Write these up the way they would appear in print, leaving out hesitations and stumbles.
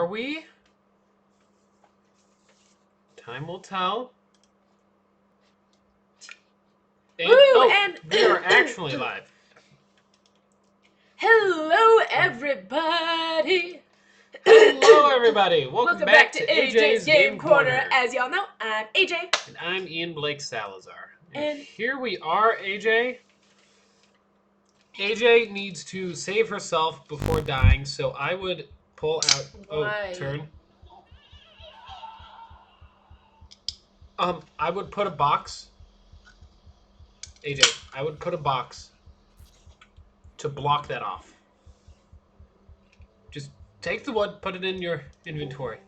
we? Time will tell. And, we are actually live. Hello, everybody. Hello, everybody. Welcome back to AJ's Game Corner. As y'all know, I'm AJ. And I'm Ian Blake Salazar. And here we are, AJ. AJ needs to save herself before dying, so I would pull out... Why? Oh, turn. I would put a box... AJ, I would put a box to block that off. Just take the wood, put it in your inventory.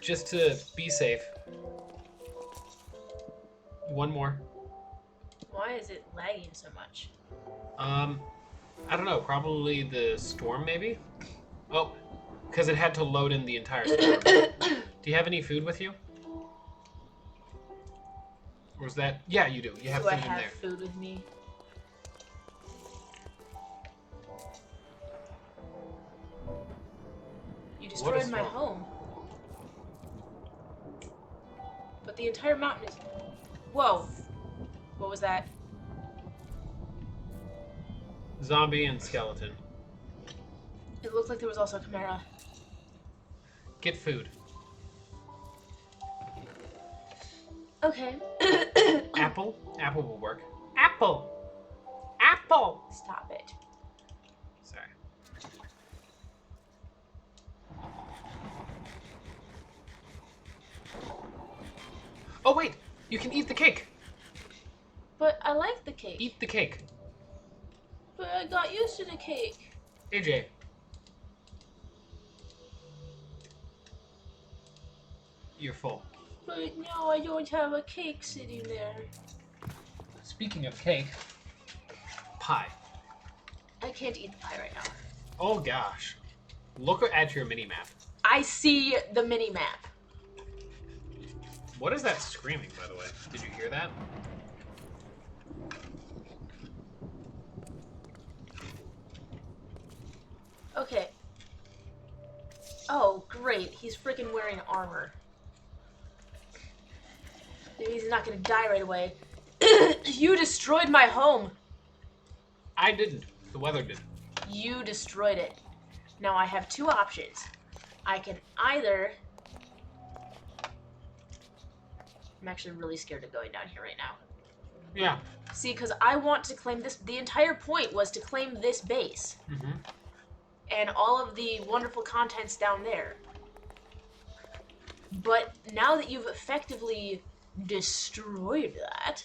Just to be safe. One more. Why is it lagging so much? I don't know. Probably the storm, maybe? Oh, because it had to load in the entire storm. Do you have any food with you? Or was that... Yeah, you do. You have food in there. Do I have food with me? You destroyed my home. But the entire mountain is... Whoa. What was that? Zombie and skeleton. It looked like there was also a chimera. Get food. Okay. Apple? Apple will work. Apple! Apple! Stop it. Sorry. Oh, wait! You can eat the cake! But I like the cake. Eat the cake. But I got used to the cake. AJ. You're full. But now I don't have a cake sitting there. Speaking of cake, pie. I can't eat the pie right now. Oh gosh. Look at your mini-map. I see the mini-map. What is that screaming, by the way? Did you hear that? Okay. Oh, great. He's freaking wearing armor. Maybe he's not gonna die right away. You destroyed my home. I didn't. The weather did. You destroyed it. Now I have two options. I can either... I'm actually really scared of going down here right now. Yeah. See, because I want to claim this... The entire point was to claim this base. Mm-hmm. And all of the wonderful contents down there. But now that you've effectively destroyed that...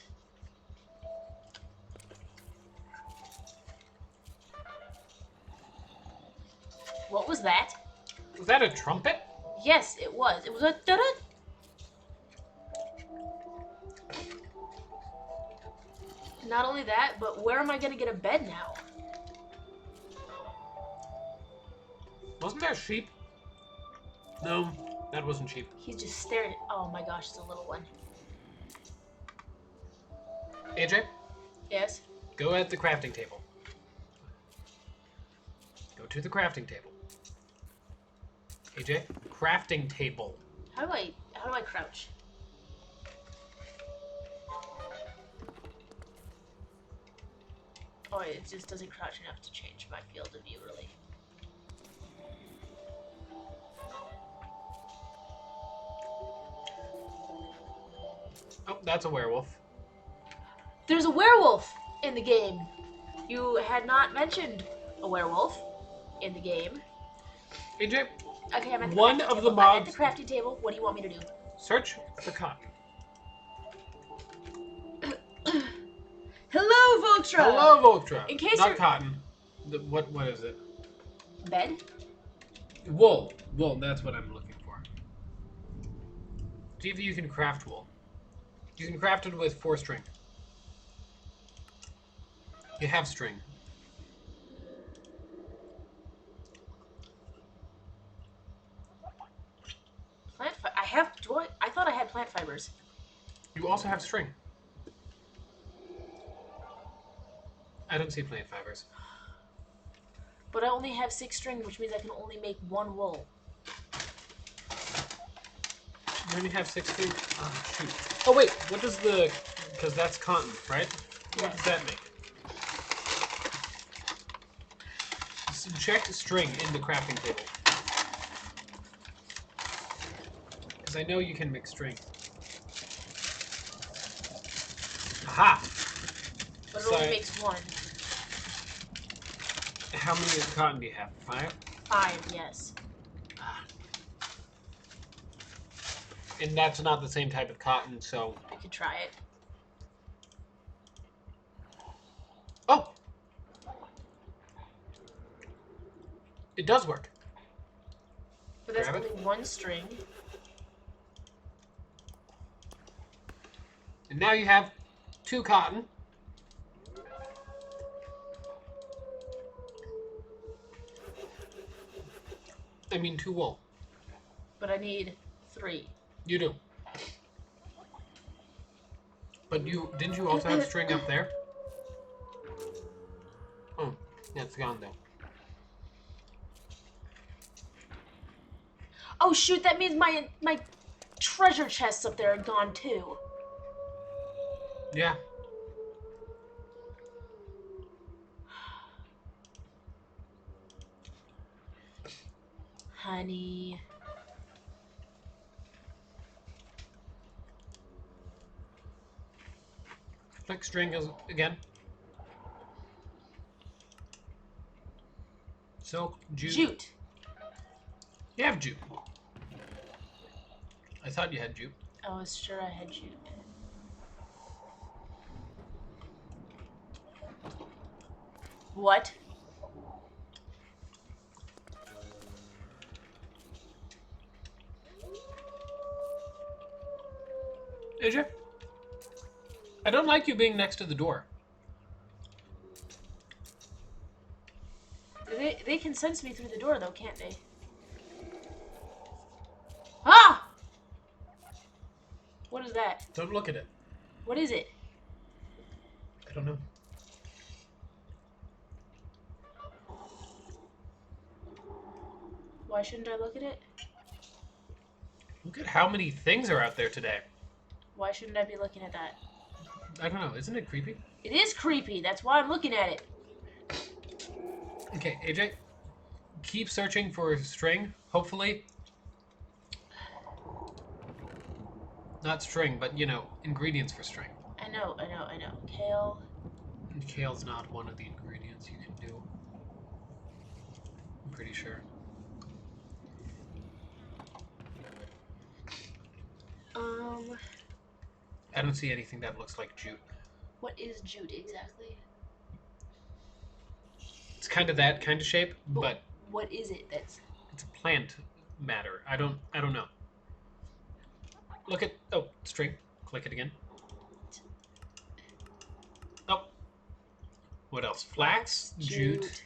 What was that? Was that a trumpet? Yes, it was. It was a da-da. Not only that, but where am I going to get a bed now? Wasn't there sheep? No, that wasn't sheep. He's just staring. Oh my gosh, it's a little one. AJ? Yes? Go at the crafting table. Go to the crafting table. AJ? Crafting table. How do I crouch? Oh, it just doesn't crouch enough to change my field of view, really. Oh, that's a werewolf. There's a werewolf in the game. You had not mentioned a werewolf in the game. AJ? Okay, I'm at the One crafting of table. the mobs... I'm at the crafting table. What do you want me to do? Search for cotton. Hello, Voltra! Hello, Voltra. In case Not you're... cotton. What is it? Bed? Wool. Wool, that's what I'm looking for. See if you can craft wool. You can craft it with 4 string. You have string. I thought I had plant fibers. You also have string. I don't see plant fibers. But I only have 6 string, which means I can only make 1 wool. You only have 16. Oh, shoot. Oh, wait. What does the... Because that's cotton, right? What does that make? Check the string in the crafting table. Because I know you can mix string. Aha! But it only makes one. How many cotton do you have? 5? 5, yes. Ah. And that's not the same type of cotton, so... I could try it. Oh! It does work. But that's only one string. And now you have 2 cotton. I mean 2 wool. But I need 3. You do. But didn't you also have string up there? Oh, yeah, it's gone though. Oh shoot, that means my treasure chests up there are gone too. Yeah. Honey. Click string again. Silk, jute. Jute. You have jute. I thought you had jute. I was sure I had jute. What? Did you? I don't like you being next to the door. They can sense me through the door though, can't they? Ah! What is that? Don't look at it. What is it? I don't know. Why shouldn't I look at it? Look at how many things are out there today. Why shouldn't I be looking at that? I don't know. Isn't it creepy? It is creepy. That's why I'm looking at it. Okay, AJ, keep searching for string. Hopefully, not string, but you know, ingredients for string. I know. Kale. And kale's not one of the ingredients you can do. I'm pretty sure. I don't see anything that looks like jute. What is jute exactly? It's kind of that kind of shape, but what is it? It's a plant matter. I don't know. Look at string. Click it again. Oh. What else? Flax, jute,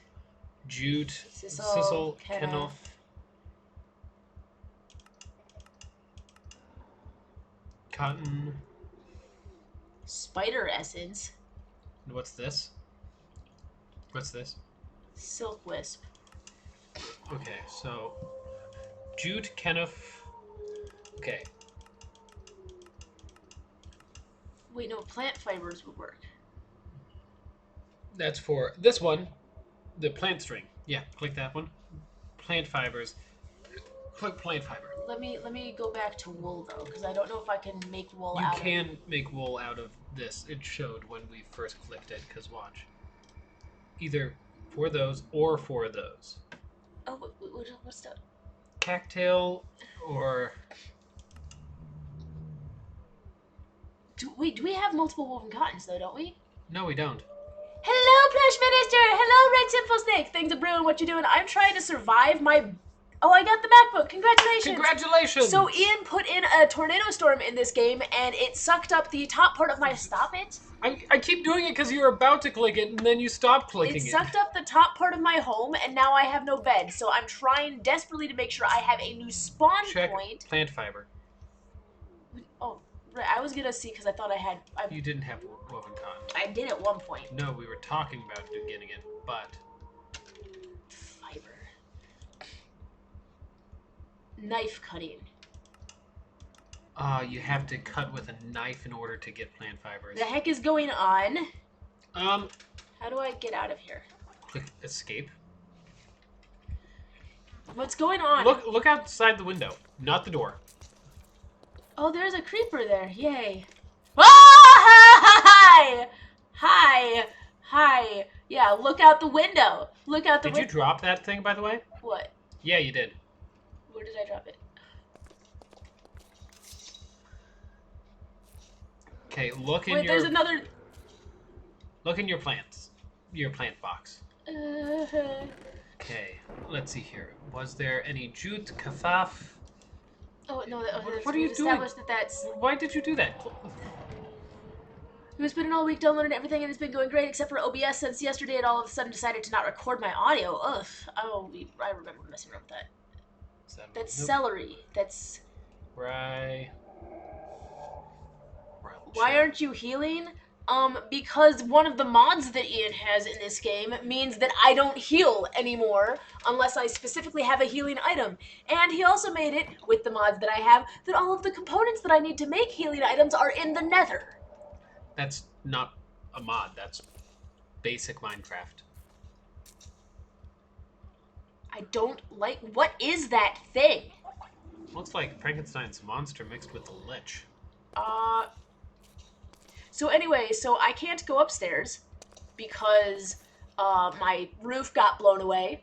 sisal, kennel. Cotton. Spider essence. And what's this? What's this? Silk wisp. Okay, so jute, kennef. Okay. Wait, no, plant fibers would work. That's for this one, the plant string. Yeah, click that one. Plant fibers. Click plant fiber. Let me go back to wool though, because I don't know if I can make wool You out. You can make wool out of this. It showed when we first clicked it. Because watch, either for those or for those. Oh, what's that? Cattail or. Do we have multiple woven cottons though? Don't we? No, we don't. Hello, Plush Minister. Hello, Red Simple Snake. Things are brewing. What you doing? I'm trying to survive my. Oh, I got the MacBook. Congratulations. Congratulations. So Ian put in a tornado storm in this game, and it sucked up the top part of my... Stop it. I keep doing it because you're about to click it, and then you stop clicking it. It sucked up the top part of my home, and now I have no bed. So I'm trying desperately to make sure I have a new spawn point. Plant fiber. Oh, right. I was going to see because I thought I had... You didn't have woven cotton. I did at one point. No, we were talking about getting it, but... Knife cutting. You have to cut with a knife in order to get plant fibers. The heck is going on? How do I get out of here? Click escape. What's going on? Look outside the window, not the door. Oh, there's a creeper there. Yay. Hi! Hi! Hi! Yeah, look out the window. Look out the window. Did you drop that thing, by the way? What? Yeah, you did. Where did I drop it? Okay, look in Wait, there's another... Look in your plants. Your plant box. Okay, let's see here. Was there any jute, kafaf? Oh, no, what are you doing? That's... Why did you do that? We've spent all week downloading everything and it's been going great except for OBS since yesterday it all of a sudden decided to not record my audio. Ugh. I remember messing around with that. That's celery. That's... Right. Why aren't you healing? Because one of the mods that Ian has in this game means that I don't heal anymore unless I specifically have a healing item. And he also made it, with the mods that I have, that all of the components that I need to make healing items are in the nether. That's not a mod, that's basic Minecraft. I don't like... What is that thing? Looks like Frankenstein's monster mixed with a lich. So anyway, so I can't go upstairs because my roof got blown away,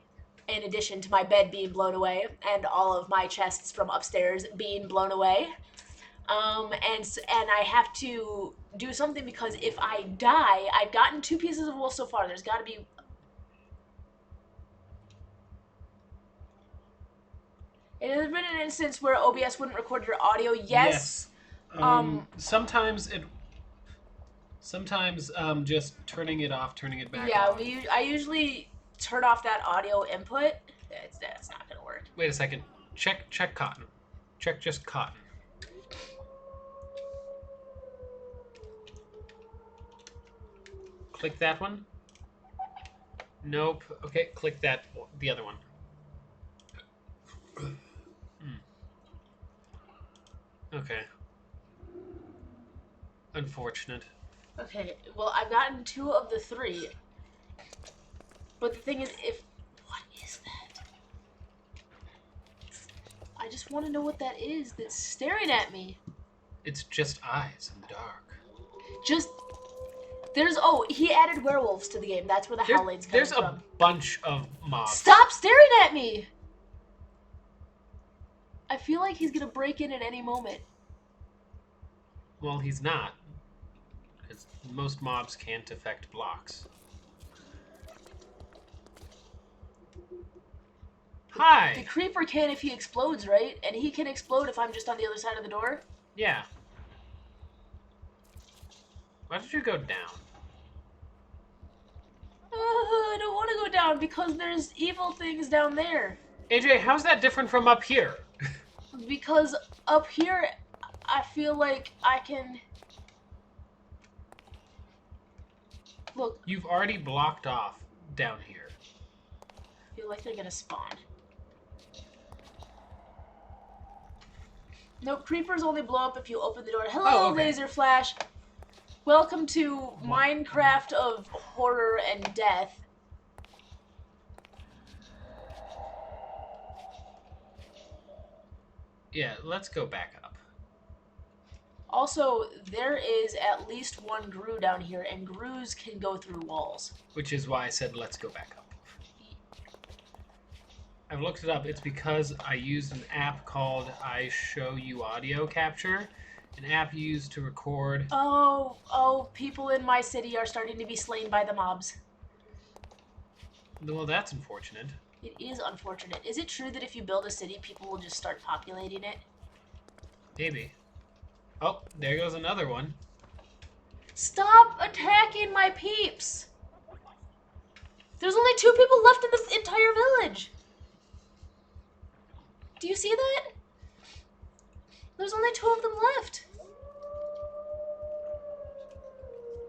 in addition to my bed being blown away, and all of my chests from upstairs being blown away. And I have to do something because if I die, I've gotten 2 pieces of wool so far. There's got to be... It has been an instance where OBS wouldn't record your audio. Yes. Sometimes just turning it off, turning it back on. Yeah, I usually turn off that audio input. That's not gonna work. Wait a second. Check cotton. Check just cotton. Click that one. Nope. Okay, click that. The other one. Okay. Unfortunate. Okay, well, I've gotten 2 of the 3. But the thing is, what is that? I just want to know what that is that's staring at me. It's just eyes in the dark. He added werewolves to the game. That's where the howling's coming from. There's a bunch of mobs. Stop staring at me! I feel like he's gonna break in at any moment. Well, he's not. Because most mobs can't affect blocks. Hi! The creeper can if he explodes, right? And he can explode if I'm just on the other side of the door? Yeah. Why did you go down? I don't want to go down because there's evil things down there. AJ, how's that different from up here? Because up here, I feel like I can... Look. You've already blocked off down here. I feel like they're gonna spawn. Nope, creepers only blow up if you open the door. Hello, okay. Laser Flash. Welcome to Minecraft of horror and death. Yeah, let's go back up. Also, there is at least 1 Gru down here, and Grus can go through walls. Which is why I said let's go back up. I've looked it up. It's because I used an app called I Show You Audio Capture. An app used to record... Oh, people in my city are starting to be slain by the mobs. Well, that's unfortunate. It is unfortunate. Is it true that if you build a city, people will just start populating it? Maybe. Oh, there goes another one. Stop attacking my peeps! There's only 2 people left in this entire village! Do you see that? There's only 2 of them left.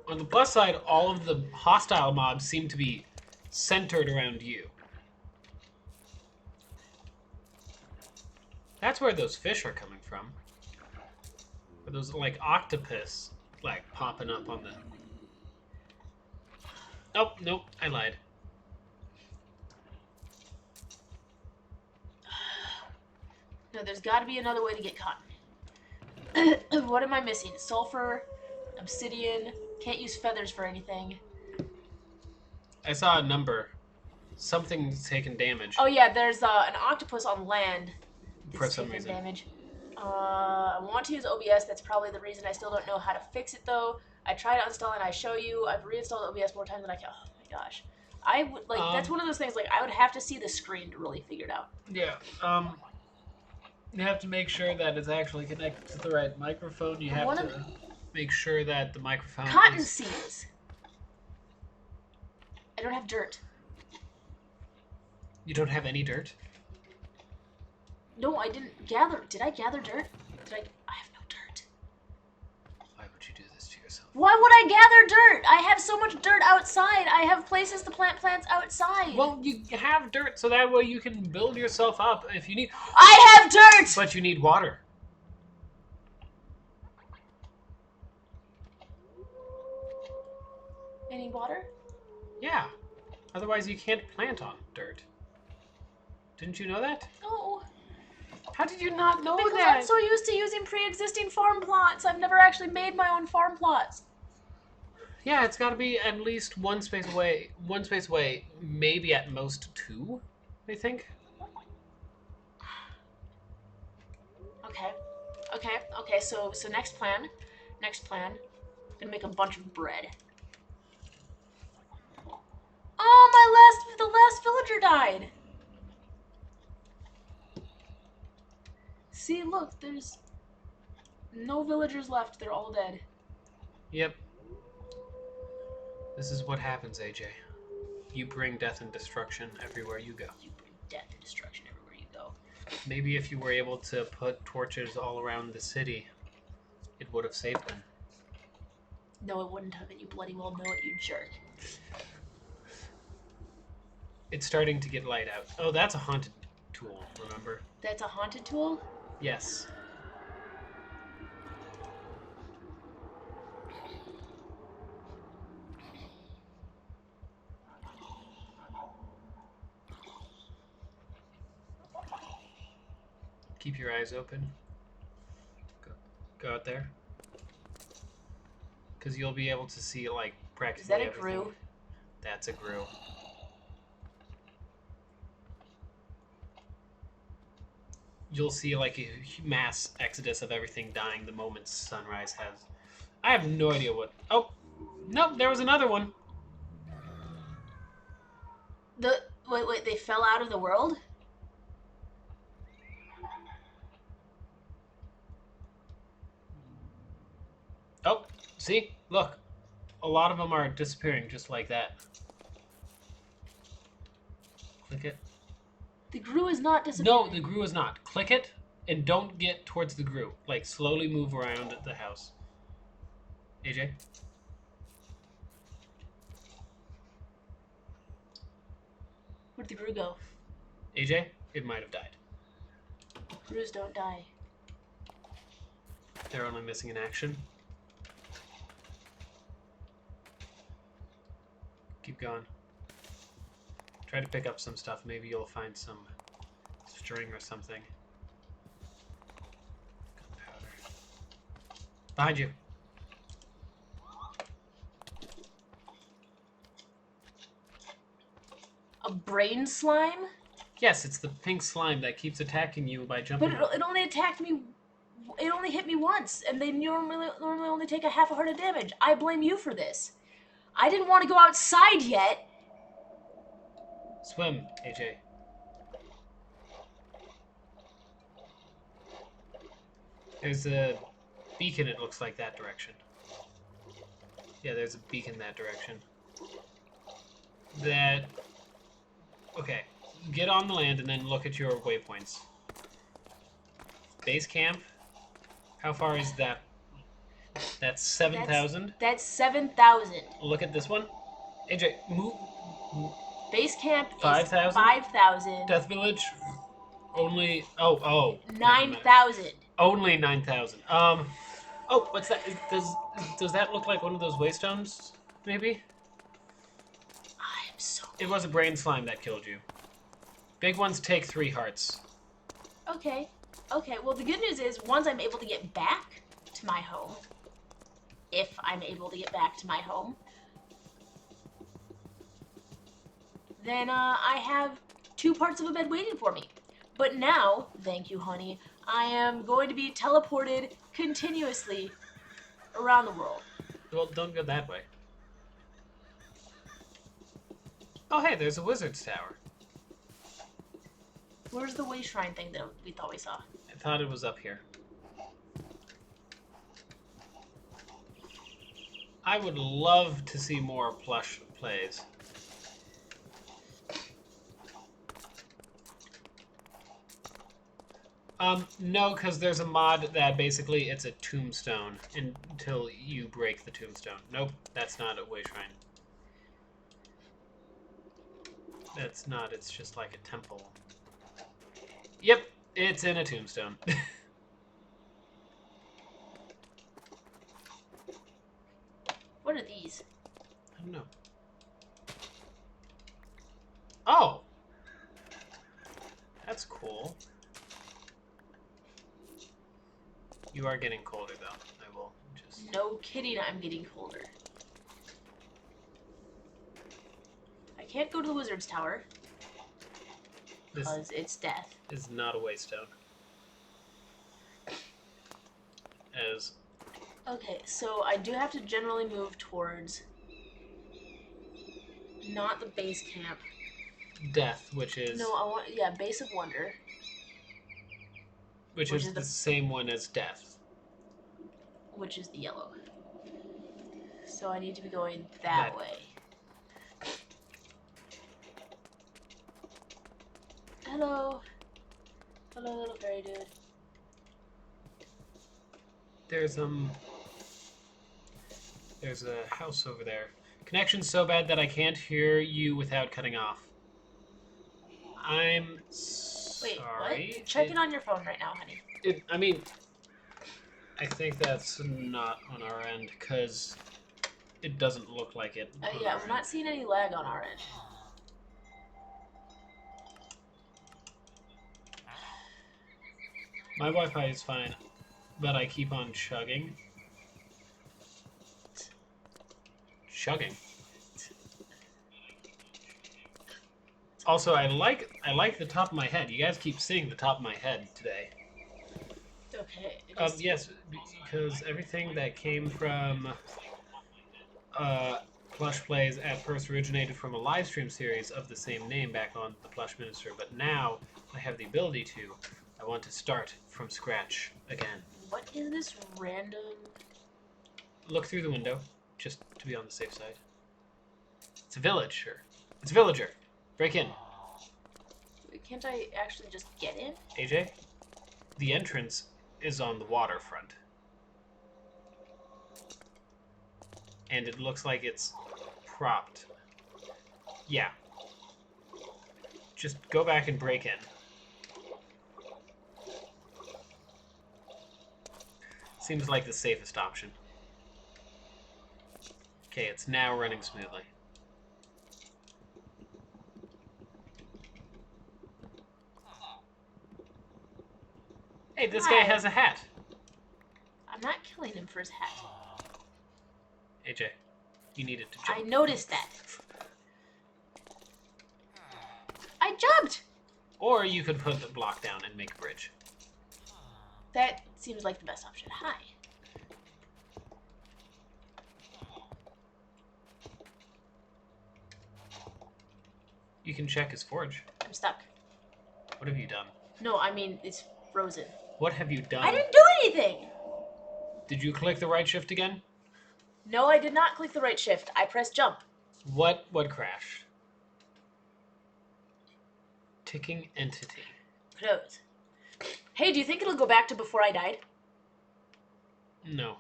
On the plus side, all of the hostile mobs seem to be centered around you. That's where those fish are coming from. those like octopus like popping up on the. Oh nope, I lied. No, there's got to be another way to get cotton. What am I missing? Sulfur, obsidian. Can't use feathers for anything. I saw a number. Something's taking damage. Oh yeah, there's an octopus on land. For some reason. Damage. I want to use OBS. That's probably the reason. I still don't know how to fix it though. I tried uninstalling. I show you. I've reinstalled OBS more times than I can. Oh my gosh. I would like. That's one of those things. Like I would have to see the screen to really figure it out. Yeah. You have to make sure that it's actually connected to the right microphone. You have to make sure that the microphone. Cotton seeds. I don't have dirt. You don't have any dirt? No, I didn't gather. Did I gather dirt? I have no dirt. Why would you do this to yourself? Why would I gather dirt? I have so much dirt outside. I have places to plant plants outside. Well, you have dirt so that way you can build yourself up if you need. I have dirt! But you need water. I need water? Yeah. Otherwise you can't plant on dirt. Didn't you know that? No. How did you not know Because that? I'm so used to using pre-existing farm plots. I've never actually made my own farm plots. Yeah, it's got to be at least one space away. Maybe at most two, I think. Okay, so next plan. Gonna make a bunch of bread. Oh, the last villager died. See, look, there's no villagers left. They're all dead. Yep. This is what happens, AJ. You bring death and destruction everywhere you go. You bring death and destruction everywhere you go. Maybe if you were able to put torches all around the city, it would have saved them. No, it wouldn't have, and you bloody well know it, you jerk. It's starting to get light out. Oh, that's a haunted tool, remember? That's a haunted tool? Yes. Keep your eyes open. Go out there. Because you'll be able to see, like, practically everything. Is that a grue? That's a grue. You'll see, like, a mass exodus of everything dying the moment sunrise has. I have no idea what... Oh! Nope, there was another one. Wait, they fell out of the world? Oh, see? Look. A lot of them are disappearing just like that. Click it. The grue is not disappearing. No, the grue is not. Click it, and don't get towards the grue. Like, slowly move around the house. AJ? Where'd the grue go? AJ? It might have died. Grues don't die. They're only missing in action. Keep going. Try to pick up some stuff. Maybe you'll find some string or something. Gunpowder. Behind you. A brain slime? Yes, it's the pink slime that keeps attacking you by jumping. But it only attacked me. It only hit me once, and they normally only take a half a heart of damage. I blame you for this. I didn't want to go outside yet. Swim, AJ. There's a beacon, it looks like, that direction. Yeah, there's a beacon that direction. Okay, get on the land and then look at your waypoints. Base camp. How far is that? That's 7,000. That's 7,000. Look at this one. AJ, move. Base camp 5,000. is 5,000. Death Village. Only. Oh. 9,000. Only 9,000. Oh, what's that? Does that look like one of those waystones? Maybe. I am so. It was a brain slime that killed you. Big ones take 3 hearts. Okay. Okay. Well, the good news is once I'm able to get back to my home, if I'm able to get back to my home, then I have 2 parts of a bed waiting for me. But now, thank you, honey, I am going to be teleported continuously around the world. Well, don't go that way. Oh, hey, there's a wizard's tower. Where's the way shrine thing that we thought we saw? I thought it was up here. I would love to see more plush plays. No, because there's a mod that basically it's a tombstone until you break the tombstone. Nope, that's not a way shrine. That's not, it's just like a temple. Yep, it's in a tombstone. What are these? I don't know. Oh! That's cool. You are getting colder, though. I will just... No kidding, I'm getting colder. I can't go to the wizard's tower. This Because it's death. is not a waystone. As... Okay, so I do have to generally move towards not the base camp. Death, which is... No, I want, yeah, base of wonder. Which is the same one as death. Which is the yellow. So I need to be going that way. Hello. Hello, little fairy dude. There's a house over there. Connection's so bad that I can't hear you without cutting off. I'm Wait, sorry. what? Check it on your phone right now, honey. I mean, I think that's not on our end, because it doesn't look like it. Yeah, we're not seeing any lag on our end. My Wi-Fi is fine, but I keep on chugging. Chugging. Also, I like the top of my head. You guys keep seeing the top of my head today. Okay. Yes, because everything that came from Plush Plays at first originated from a Livestream series of the same name back on the Plush Minister, but now I have the ability to. I want to start from scratch again. What is this random... Look through the window, just to be on the safe side. It's a villager. It's a villager. Break in. Can't I actually just get in? AJ, the entrance is on the waterfront. And it looks like it's propped. Yeah. Just go back and break in. Seems like the safest option. Okay, it's now running smoothly. Hey, this guy has a hat. I'm not killing him for his hat. AJ, you needed to jump. I noticed that. I jumped! Or you could put the block down and make a bridge. That seems like the best option. Hi. You can check his forge. I'm stuck. What have you done? No, I mean, it's frozen. What have you done? I didn't do anything! Did you click the right shift again? No, I did not click the right shift. I pressed jump. What crashed? Ticking entity. Who knows? Hey, do you think it'll go back to before I died? No.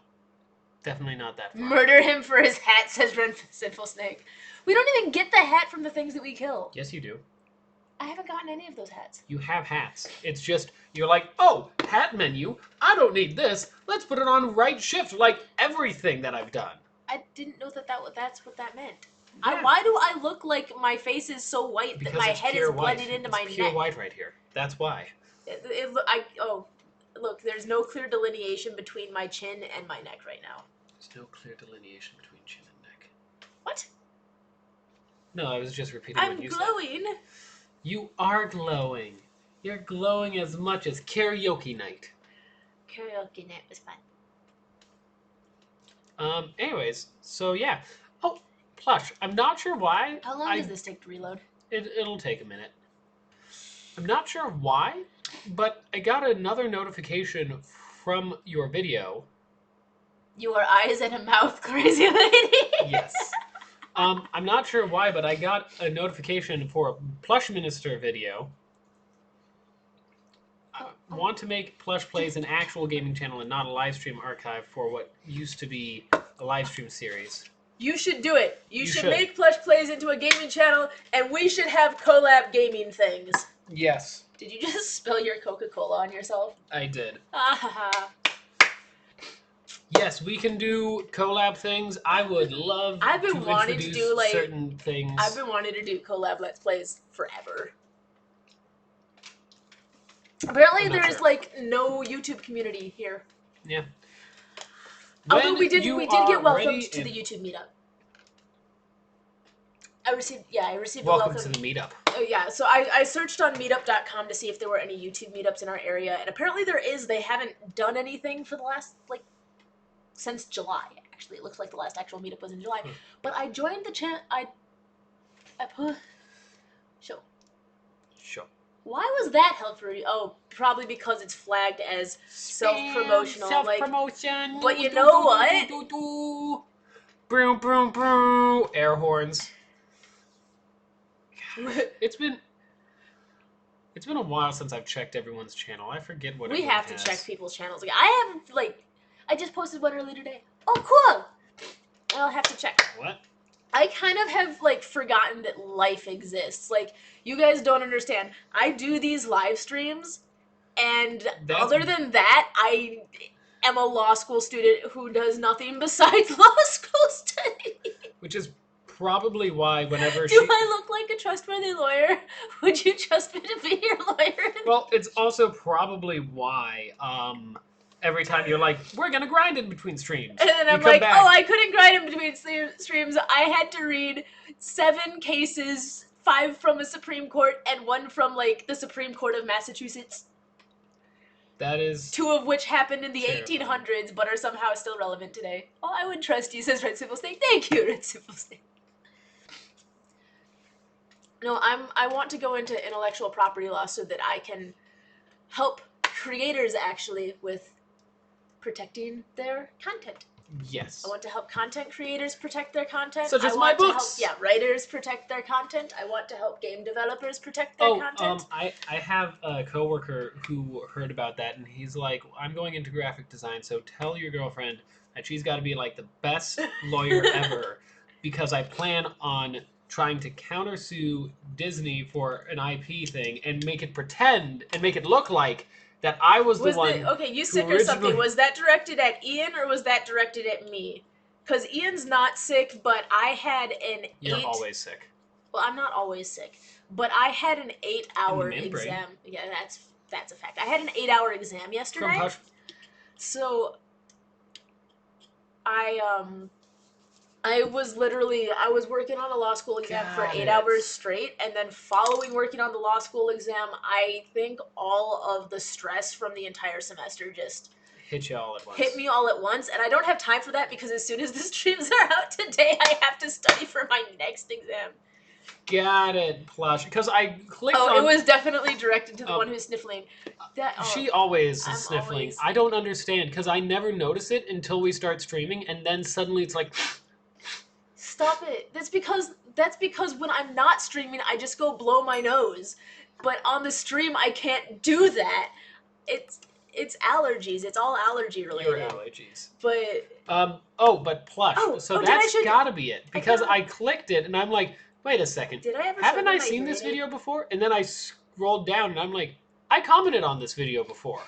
Definitely not that far. Murder him for his hat, says Sinful Snake. We don't even get the hat from the things that we kill. Yes, you do. I haven't gotten any of those hats. You have hats. It's just, you're like, oh, hat menu. I I don't need this. Let's put it on right shift, like everything that I've done. I didn't know that's what that meant. Yeah. Why do I look like my face is so white Because that my it's head pure is blended white. into It's my pure neck? white right here. That's why. Look, there's no clear delineation between my chin and my neck right now. There's no clear delineation between chin and neck. What? No, I was just repeating what you said. I'm glowing. You are glowing. You're glowing as much as karaoke night. Karaoke night was fun. Anyways, so yeah. Oh, Plush, I'm not sure why. How long does this take to reload? It'll take a minute. I'm not sure why, but I got another notification from your video. You are eyes and a mouth, crazy lady. Yes. I'm not sure why, but I got a notification for a Plush Minister video. I want to make Plush Plays an actual gaming channel and not a live stream archive for what used to be a live stream series. You should do it. You should should. make Plush Plays into a gaming channel, and we should have collab gaming things. Yes. Did you just spill your Coca-Cola on yourself? I did. Ah ha ha. Yes, we can do collab things. I would love I've been wanting to introduce do, like, certain things. I've been wanting to do collab Let's Plays forever. Apparently there's sure. like no YouTube community here. Yeah. Although we did get welcomed ready to the and- YouTube meetup. I received a Welcome welcome. to the meetup. Oh yeah, so I searched on meetup.com to see if there were any YouTube meetups in our area, and apparently there is. They haven't done anything for the last, since July, actually. It looks like the last actual meetup was in July. Hmm. But I joined the channel, Show. Why was that helpful? Oh, probably because it's flagged as self-promotional. Self-promotion. But you know what? Broom, broom, broom. Air horns. It's been a while since I've checked everyone's channel. I forget what We everyone have to has. check people's channels. I just posted one earlier today. Oh, cool! I'll have to check. What? I kind of have, forgotten that life exists. You guys don't understand. I do these live streams, and other than that, I am a law school student who does nothing besides law school study. Which is probably why whenever Do I look like a trustworthy lawyer? Would you trust me to be your lawyer? Well, it's also probably why, every time you're like, we're gonna grind in between streams. And then I'm like, oh, I couldn't grind in between streams. I had to read 7 cases, 5 from a Supreme Court and 1 from, the Supreme Court of Massachusetts. That is... 2 of which happened in the terrifying. 1800s, but are somehow still relevant today. Oh, I would trust you, says Red Civil Snake. Thank you, Red Civil Snake. No, I want to go into intellectual property law so that I can help creators, actually, with protecting their content. Yes. I want to help content creators protect their content. Such as I my want to help, books. writers protect their content. I want to help game developers protect their content. I have a coworker who heard about that, and he's like, I'm going into graphic design, so tell your girlfriend that she's got to be, the best lawyer ever, because I plan on trying to countersue Disney for an IP thing and make it pretend and make it look like that I was the one. Okay, you sick or something? Was that directed at Ian or was that directed at me? Because Ian's not sick, but I had an You're always sick. Well, I'm not always sick, but I had an 8-hour In the midbrain. exam. Yeah, that's a fact. I had an 8-hour exam yesterday. So I was working on a law school exam for 8 hours straight, and then following working on the law school exam, I think all of the stress from the entire semester just hit you all at once. Hit me all at once, and I don't have time for that because as soon as the streams are out today, I have to study for my next exam. Got it, Plush. Because I clicked on... Oh, it was definitely directed to the one who's sniffling. She always is sniffling. Always... I don't understand, because I never notice it until we start streaming, and then suddenly it's like... Stop it. That's because when I'm not streaming, I just go blow my nose. But on the stream, I can't do that. It's allergies. It's all allergy related. Your allergies. But... but Plush. That's gotta be it. Because I clicked it, and I'm like, wait a second. Did I ever Haven't I seen this video before? And then I scrolled down, and I'm like, I commented on this video before.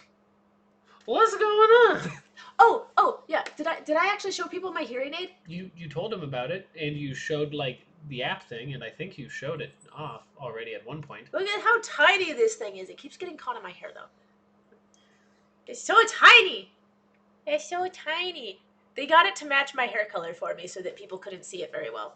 What's going on? Oh, yeah. Did I actually show people my hearing aid? You told him about it, and you showed like the app thing, and I think you showed it off already at one point. Look at how tiny this thing is. It keeps getting caught in my hair though. It's so tiny. It's so tiny. They got it to match my hair color for me so that people couldn't see it very well.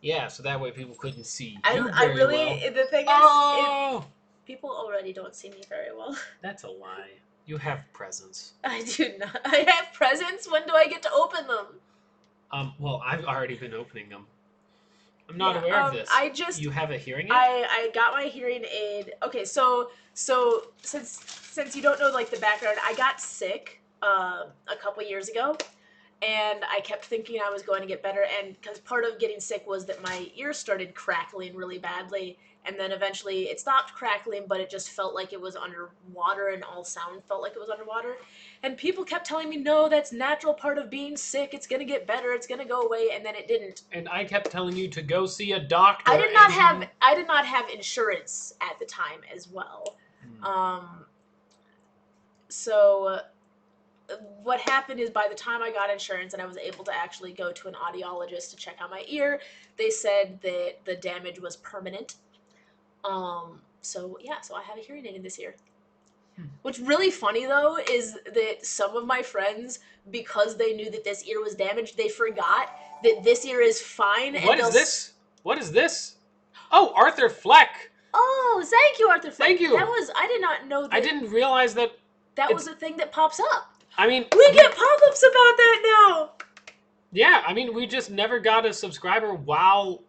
Yeah, so that way people couldn't see I you very really, well. the thing is, Oh, people already don't see me very well. that's a lie. You have presents. I do not. I have presents. When do I get to open them? Well, I've already been opening them. I'm not Yeah, aware of this. I just You have a hearing aid? I got my hearing aid. Okay, so since you don't know like the background, I got sick a couple years ago, and I kept thinking I was going to get better, and because part of getting sick was that my ears started crackling really badly, and then eventually it stopped crackling, but it just felt like it was underwater, and all sound felt like it was underwater. And people kept telling me, no, that's natural part of being sick. It's gonna get better. It's gonna go away, and then it didn't. And I kept telling you to go see a doctor. I did not have insurance at the time as well. So what happened is by the time I got insurance and I was able to actually go to an audiologist to check out my ear, they said that the damage was permanent. So I have a hearing aid in this ear. What's really funny though is that some of my friends, because they knew that this ear was damaged, they forgot that this ear is fine. What is this? What is this? Oh, Arthur Fleck. Oh, thank you, Arthur Fleck. Thank you. I did not know that. I didn't realize that was a thing that pops up. I mean, we get pop-ups about that now. Yeah, I mean, we just never got a subscriber while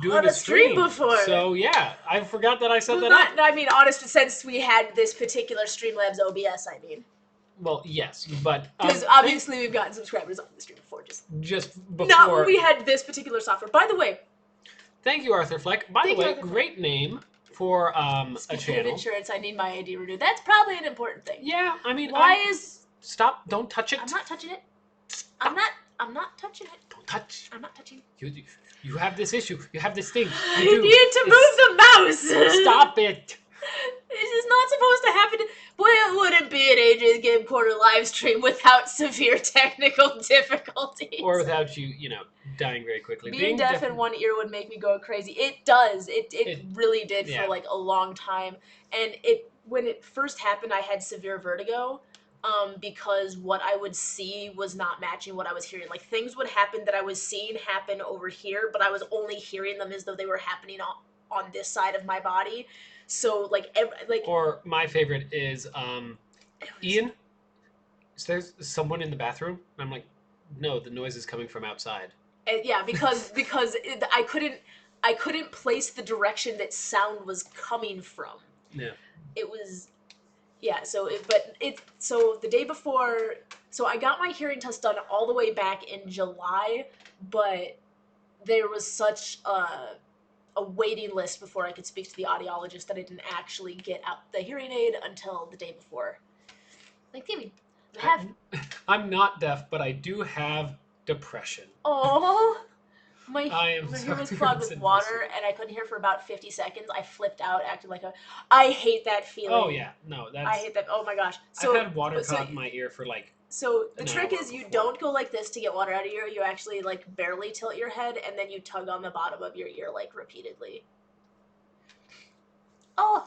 doing on a stream before. So yeah, I forgot that I set that up. I mean, honestly, since we had this particular Streamlabs OBS, I mean. Well, yes, but because obviously we've gotten subscribers on the stream before, just before. Not when we had this particular software. By the way. Thank you, Arthur Fleck. By the way, great name for a channel. Of insurance, I need my ID renewed. That's probably an important thing. Yeah, I mean, stop! Don't touch it. I'm not touching it. Stop. I'm not touching it. Don't touch. I'm not touching. You have this issue. You have this thing. I need to move the mouse. Stop it. This is not supposed to happen. Boy, it wouldn't be an AJ's Game Corner live stream without severe technical difficulties. Or without you, dying very quickly. Being deaf in one ear would make me go crazy. It does. It really did for like a long time. And when it first happened, I had severe vertigo. Because what I would see was not matching what I was hearing. Like, things would happen that I was seeing happen over here, but I was only hearing them as though they were happening on this side of my body. So, Or my favorite is, Ian, is there someone in the bathroom? And I'm like, no, the noise is coming from outside. Yeah, because I couldn't place the direction that sound was coming from. Yeah. It was... Yeah, so the day before, so I got my hearing test done all the way back in July, but there was such a waiting list before I could speak to the audiologist that I didn't actually get out the hearing aid until the day before. Like, Timmy, I'm not deaf, but I do have depression. Oh. My ear was clogged with water, and I couldn't hear for about 50 seconds. I flipped out, acted like I hate that feeling. Oh, yeah. No, I hate that. Oh, my gosh. I've had water caught in my ear for, So, the trick is you don't go like this to get water out of your ear. You actually, barely tilt your head, and then you tug on the bottom of your ear, repeatedly. Oh!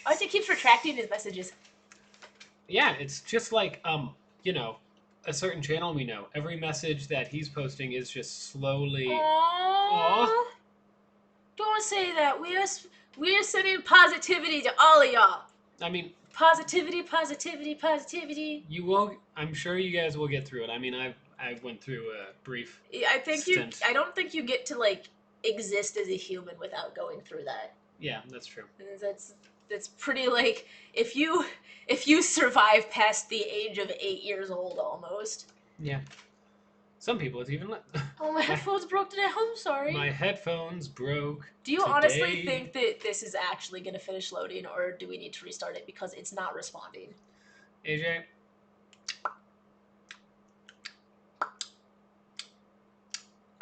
Archie keeps retracting his messages. Yeah, it's just a certain channel we know. Every message that he's posting is just slowly... Aww. Don't say that. We are sending positivity to all of y'all. I mean... Positivity, positivity, positivity. You will... I'm sure you guys will get through it. I mean, I went through a brief stint. I don't think you get to, exist as a human without going through that. Yeah, that's true. That's pretty, if you survive past the age of 8 years old almost. Yeah. Some people it's even Oh, my headphones broke today. I'm sorry. My headphones broke. Do you honestly think that this is actually going to finish loading, or do we need to restart it because it's not responding? AJ?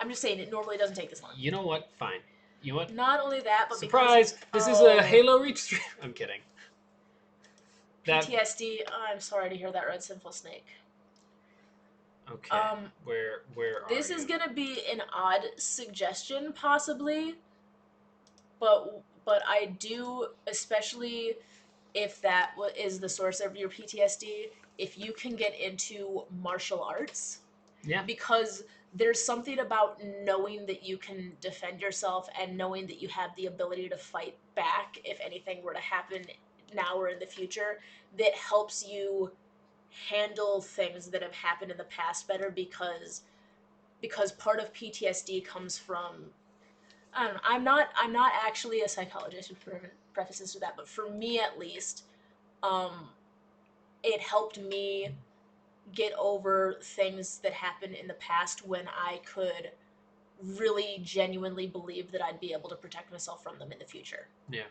I'm just saying it normally doesn't take this long. You know what? Fine. You know what? Not only that, but surprise! This is a Halo Reach stream. I'm kidding. That PTSD. I'm sorry to hear that, Red Sinful Snake. okay. Where are This you? is gonna be an odd suggestion, possibly, but I do, especially if that is the source of your PTSD, if you can get into martial arts. Yeah. Because there's something about knowing that you can defend yourself and knowing that you have the ability to fight back if anything were to happen now or in the future that helps you handle things that have happened in the past better, because part of PTSD comes from, I don't know, I'm not actually a psychologist, with prefaces to that, but for me at least, um it helped me get over things that happened in the past when I could really genuinely believe that I'd be able to protect myself from them in the future. Yeah.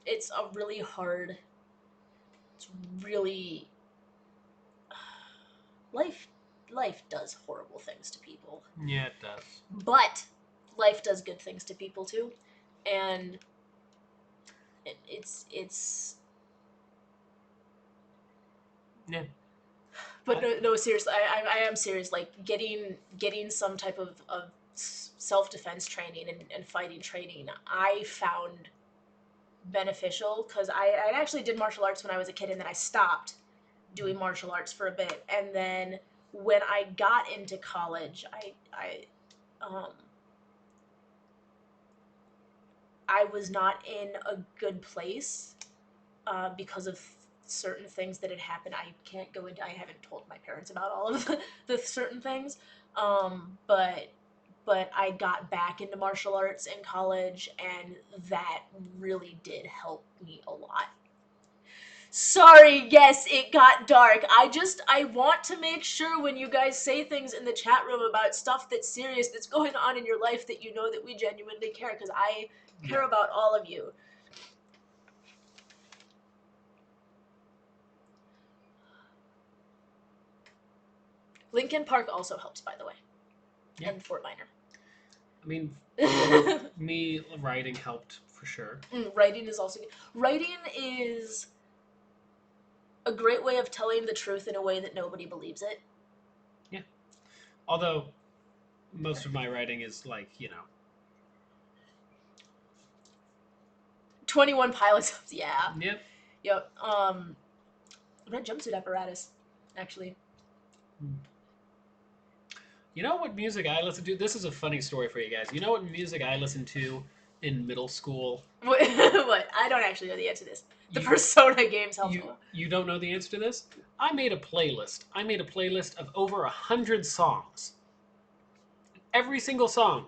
It's a really hard, it's really life does horrible things to people. Yeah, it does. But life does good things to people too. And it's yeah. But no, seriously, I am serious. Like getting some type of self-defense training and fighting training, I found beneficial, because I actually did martial arts when I was a kid, and then I stopped doing martial arts for a bit, and then when I got into college, I was not in a good place because of certain things that had happened. I can't go into. I haven't told my parents about all of the certain things, but I got back into martial arts in college, and that really did help me a lot. Sorry, yes, it got dark. I want to make sure when you guys say things in the chat room about stuff that's serious that's going on in your life, that you know that we genuinely care, because I care about all of you. Lincoln Park also helps, by the way. Yeah. And Fort Minor. I mean, me writing helped for sure. Writing is also good. Writing is a great way of telling the truth in a way that nobody believes it. Yeah. Although most of my writing is like, 21 Pilots. Yeah. Yep. Yep. Red jumpsuit apparatus, actually. You know what music I listen to? This is a funny story for you guys. You know what music I listened to in middle school? What? I don't actually know the answer to this. The Persona games help. You don't know the answer to this? I made a playlist. I made a playlist of over 100 songs. Every single song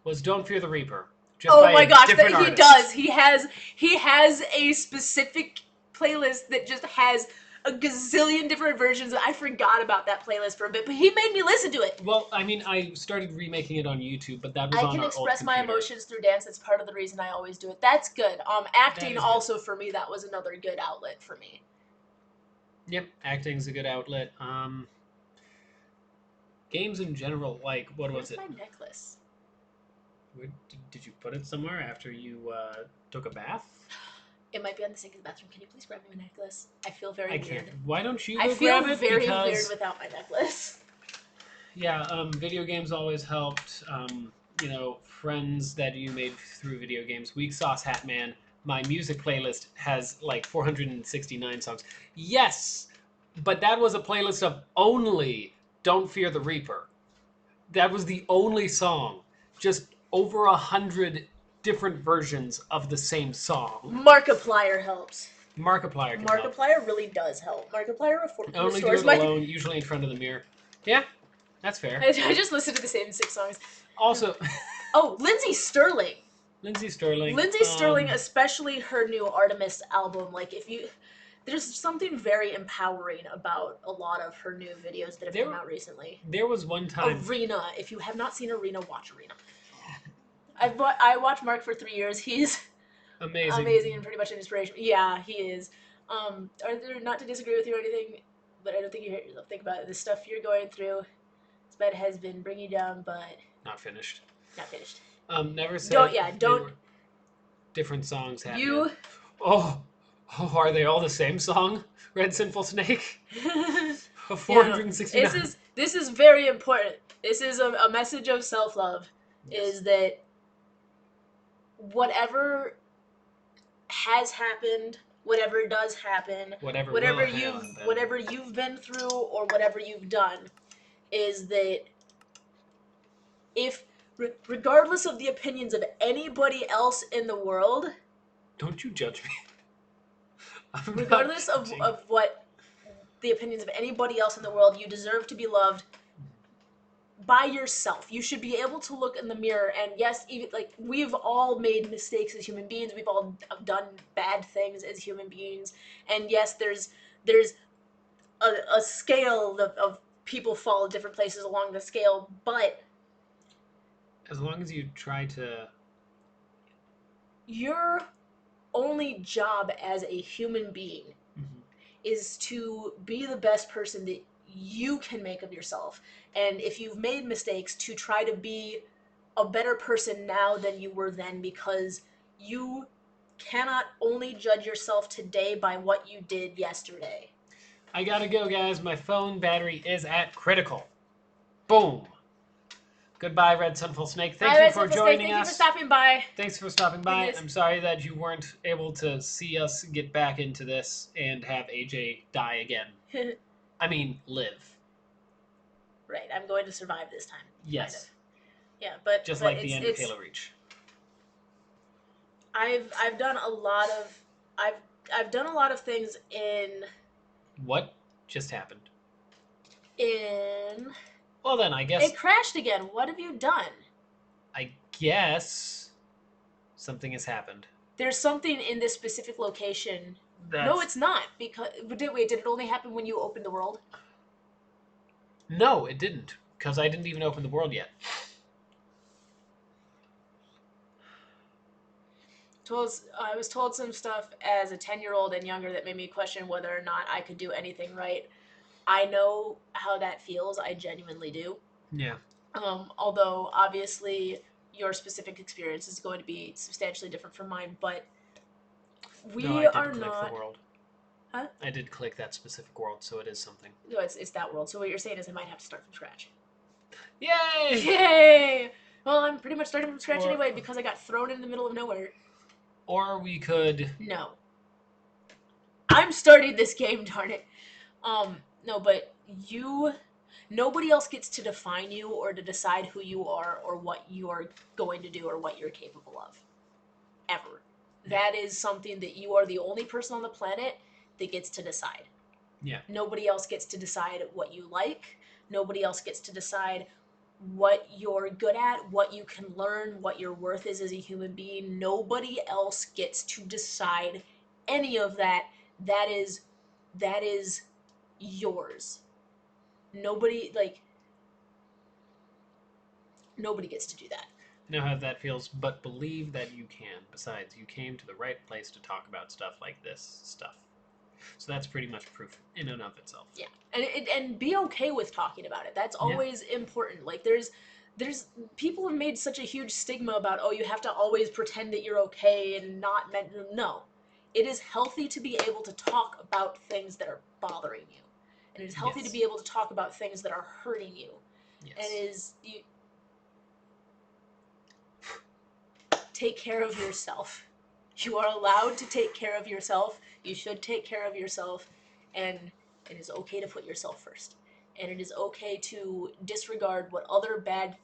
was "Don't Fear the Reaper." Just oh my gosh, that he does. He has a specific playlist that just has a gazillion different versions. I forgot about that playlist for a bit, but he made me listen to it. Well, I mean, I started remaking it on YouTube, but that was on our old computer. I can express my emotions through dance. That's part of the reason I always do it. That's good. Acting also, for me, that was another good outlet for me. Yep, acting's a good outlet. Games in general, like, what was it? Where's my necklace? Did you put it somewhere after you took a bath? It might be on the sink of the bathroom. Can you please grab me my necklace? I feel very weird. Can't. Why don't you go grab it? I feel very weird without my necklace. Yeah, video games always helped. Friends that you made through video games. Weak Sauce Hat Man. My music playlist has like 469 songs. Yes, but that was a playlist of only "Don't Fear the Reaper." That was the only song. Just over 100 different versions of the same song. Markiplier helps. Markiplier can Markiplier help. Really does help. Markiplier only do it alone, usually in front of the mirror. Yeah, that's fair. I just listened to the same 6 songs. Also, Lindsay Sterling. Lindsay Sterling, especially her new Artemis album. Like, there's something very empowering about a lot of her new videos that have come out recently. There was one time. Arena. If you have not seen Arena, watch Arena. I watched Mark for 3 years. He's amazing and pretty much an inspiration. Yeah, he is. Not to disagree with you or anything, but I don't think you heard yourself think about it. The stuff you're going through, this bed has been bringing you down, but not finished. Not finished. Never said. different songs happen. You. Oh, are they all the same song? Red Sinful Snake? Yeah, no, 469. this is very important. This is a message of self-love. Yes. Is that whatever has happened, whatever does happen, Whatever whatever will happen. whatever you've been through or whatever you've done, is that if regardless of the opinions of anybody else in the world, Don't you judge me. I'm regardless not of, judging. of what the opinions of anybody else in the world, you deserve to be loved by yourself. You should be able to look in the mirror, and yes, even like we've all made mistakes as human beings, we've all done bad things as human beings, and yes, there's a scale of people fall at different places along the scale, but As long as you try to... your only job as a human being is to be the best person that you can make of yourself. And if you've made mistakes, to try to be a better person now than you were then, because you cannot only judge yourself today by what you did yesterday. I gotta go, guys. My phone battery is at critical. Boom. Goodbye, Red Sunful Snake. Thank you for joining us. Thank you for stopping by. Thanks for stopping by. I'm sorry that you weren't able to see us get back into this and have AJ die again. I mean, live. Right, I'm going to survive this time. Yes. Kind of. Yeah, but just but like the end of Halo Reach. I've done a lot of I've done a lot of things in What just happened? Well, then I guess it crashed again. What have you done? I guess something has happened. There's something in this specific location. No, it's not. Because did it only happen when you opened the world? No, it didn't. Because I didn't even open the world yet. I was told some stuff as a 10-year-old and younger that made me question whether or not I could do anything right. I know how that feels. I genuinely do. Yeah. Although, obviously, your specific experience is going to be substantially different from mine, but we are not... The world. Huh? I did click that specific world, so it is something. No, it's that world. So what you're saying is I might have to start from scratch. Yay! Yay! Well, I'm pretty much starting from scratch anyway because I got thrown in the middle of nowhere. Or we could... No. I'm starting this game, darn it. No, but nobody else gets to define you or to decide who you are or what you are going to do or what you're capable of. Ever. That is something that you are the only person on the planet that gets to decide. Yeah. Nobody else gets to decide what you like. Nobody else gets to decide what you're good at, what you can learn, what your worth is as a human being. Nobody else gets to decide any of that. That is yours. Nobody gets to do that. Know how that feels, but believe that you can. Besides, you came to the right place to talk about stuff like this stuff. So that's pretty much proof in and of itself. Yeah, and be okay with talking about it. That's always important. Like there's people have made such a huge stigma about, oh, you have to always pretend that you're okay and not meant. No, it is healthy to be able to talk about things that are bothering you, and it is healthy to be able to talk about things that are hurting you. Yes. And you take care of yourself. You are allowed to take care of yourself. You should take care of yourself, and it is okay to put yourself first. And it is okay to disregard what other bad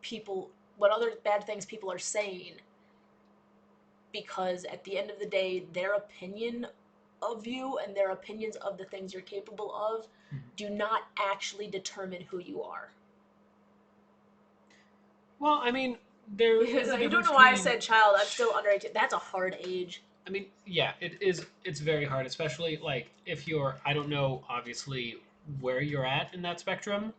things people are saying, because at the end of the day, their opinion of you and their opinions of the things you're capable of do not actually determine who you are. Well, I mean, there is you don't know why I said child. I'm still under 18. That's a hard age. I mean, yeah, it is. It's very hard, especially like if you're. I don't know, obviously, where you're at in that spectrum,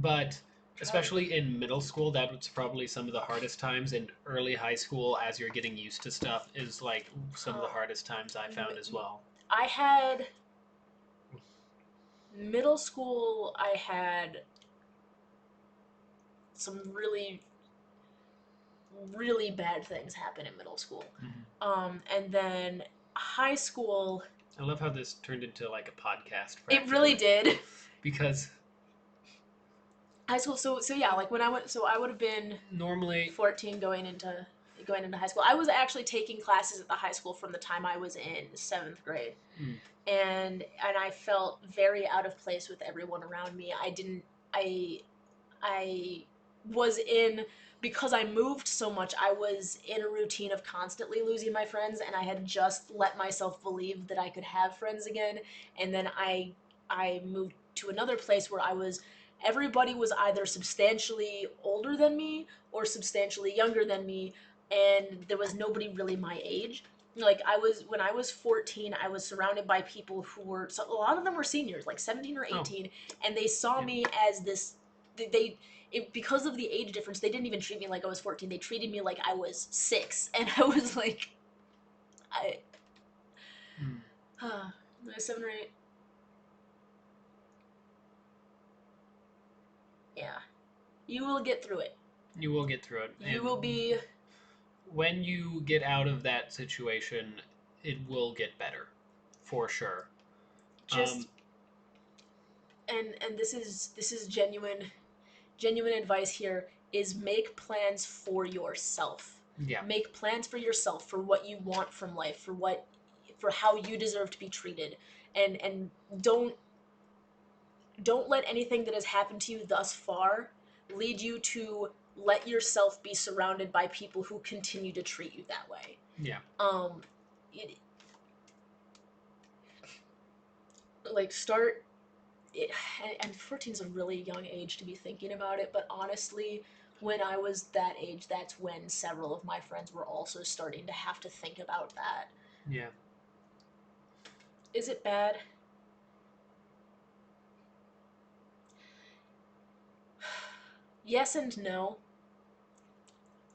but especially in middle school, that was probably some of the hardest times. In early high school, as you're getting used to stuff, is like some of the hardest times I found as well. I had middle school. I had some really really bad things happen in middle school. Mm-hmm. And then high school. I love how this turned into like a podcast. It really did. Because high school. So yeah, like when I went, so I would have been normally 14 going into high school. I was actually taking classes at the high school from the time I was in 7th grade. And I felt very out of place with everyone around me. I was in, because I moved so much, I was in a routine of constantly losing my friends, and I had just let myself believe that I could have friends again. And then I moved to another place where everybody was either substantially older than me or substantially younger than me, and there was nobody really my age. Like when I was 14, I was surrounded by people who were, so a lot of them were seniors, like 17 or 18, and they saw me as this, because of the age difference, they didn't even treat me like I was 14. They treated me like I was 6, and I was like, 7 or 8. Yeah. You will get through it. You will get through it. You will be... When you get out of that situation, it will get better. For sure. Just... and this is genuine advice here, is make plans for yourself. Yeah. Make plans for yourself, for what you want from life, for how you deserve to be treated. And don't let anything that has happened to you thus far lead you to let yourself be surrounded by people who continue to treat you that way. Yeah. And 14 is a really young age to be thinking about it, but honestly, when I was that age, that's when several of my friends were also starting to have to think about that. Yeah. Is it bad? Yes and no.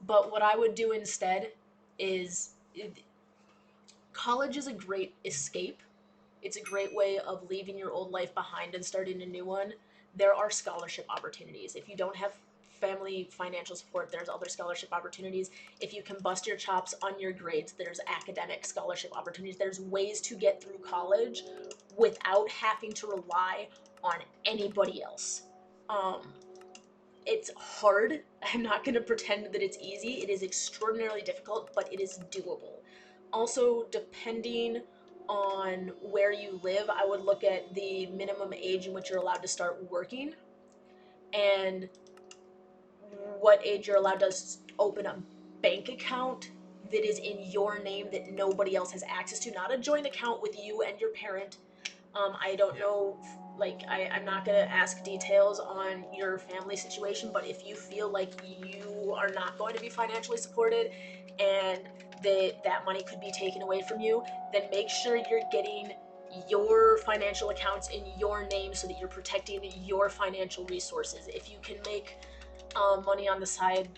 But what I would do instead is... college is a great escape. It's a great way of leaving your old life behind and starting a new one. There are scholarship opportunities. If you don't have family financial support, there's other scholarship opportunities. If you can bust your chops on your grades, there's academic scholarship opportunities. There's ways to get through college without having to rely on anybody else. It's hard. I'm not going to pretend that it's easy. It is extraordinarily difficult, but it is doable. Also, depending on where you live, I would look at the minimum age in which you're allowed to start working and what age you're allowed to open a bank account that is in your name that nobody else has access to. Not a joint account with you and your parent. I don't know, like, I'm not going to ask details on your family situation, but if you feel like you are not going to be financially supported and that money could be taken away from you, then make sure you're getting your financial accounts in your name so that you're protecting your financial resources. If you can make money on the side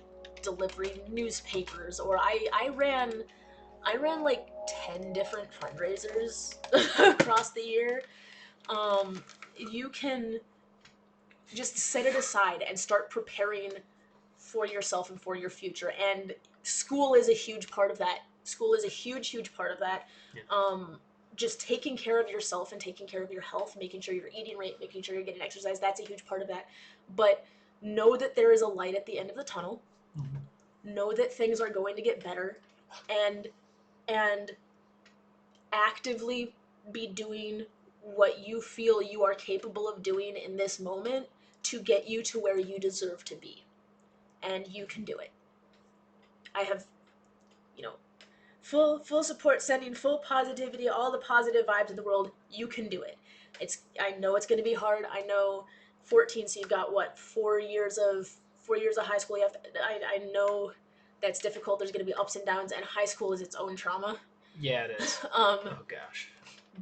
delivering newspapers, or I ran like 10 different fundraisers across the year. You can just set it aside and start preparing for yourself and for your future. And school is a huge part of that. School is a huge part of that. Yeah. Just taking care of yourself and taking care of your health, making sure you're eating right, making sure you're getting exercise, that's a huge part of that. But know that there is a light at the end of the tunnel. Mm-hmm. Know that things are going to get better, and actively be doing what you feel you are capable of doing in this moment to get you to where you deserve to be. And you can do it. I have, full support, sending full positivity, all the positive vibes in the world. You can do it. I know it's going to be hard. I know 14, so you've got what, 4 years of high school. I know that's difficult. There's going to be ups and downs, and high school is its own trauma. Yeah, it is. Oh gosh.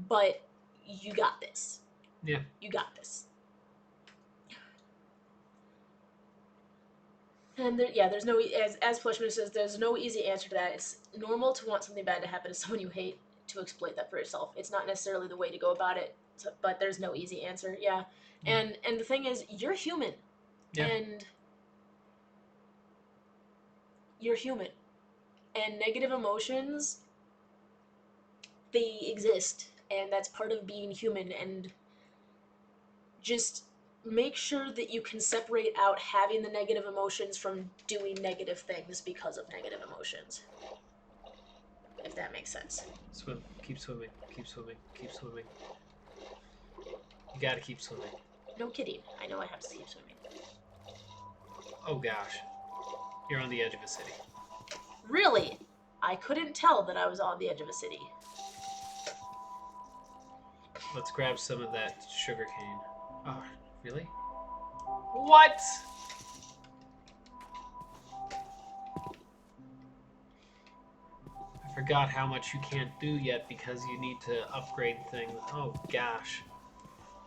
But you got this. Yeah. You got this. And there's no, as Fleshman says, there's no easy answer to that. It's normal to want something bad to happen to someone you hate, to exploit that for yourself. It's not necessarily the way to go about it, but there's no easy answer. Yeah. And the thing is, you're human. Yeah. And you're human. And negative emotions, they exist. And that's part of being human. And just make sure that you can separate out having the negative emotions from doing negative things because of negative emotions. If that makes sense. Swim. Keep swimming. Keep swimming. Keep swimming. You gotta keep swimming. No kidding. I know I have to keep swimming. Oh gosh. You're on the edge of a city. Really? I couldn't tell that I was on the edge of a city. Let's grab some of that sugar cane. Oh, really? What? I forgot how much you can't do yet because you need to upgrade things. Oh gosh.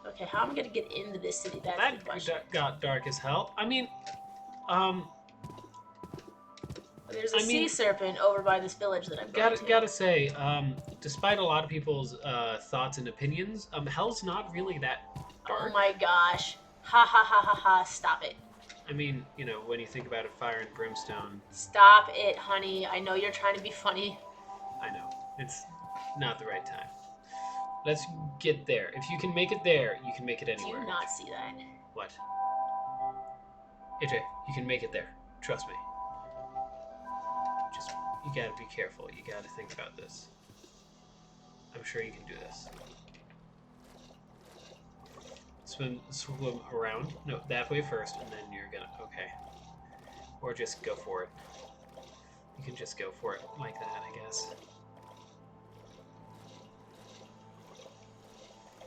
Okay, how am I gonna get into this city? That's That the question. got dark as hell. I mean, There's a sea serpent over by this village that I'm going to. Gotta say, despite a lot of people's thoughts and opinions, hell's not really that dark. Oh my gosh. Ha ha ha ha ha, stop it. I mean, you know, when you think about it, fire and brimstone. Stop it, honey. I know you're trying to be funny. I know. It's not the right time. Let's get there. If you can make it there, you can make it anywhere. Do you not see that? What? AJ, you can make it there. Trust me. Just, you gotta be careful. You gotta think about this. I'm sure you can do this. Swim around. No, that way first, and then you're gonna... Okay. Or just go for it. You can just go for it like that, I guess.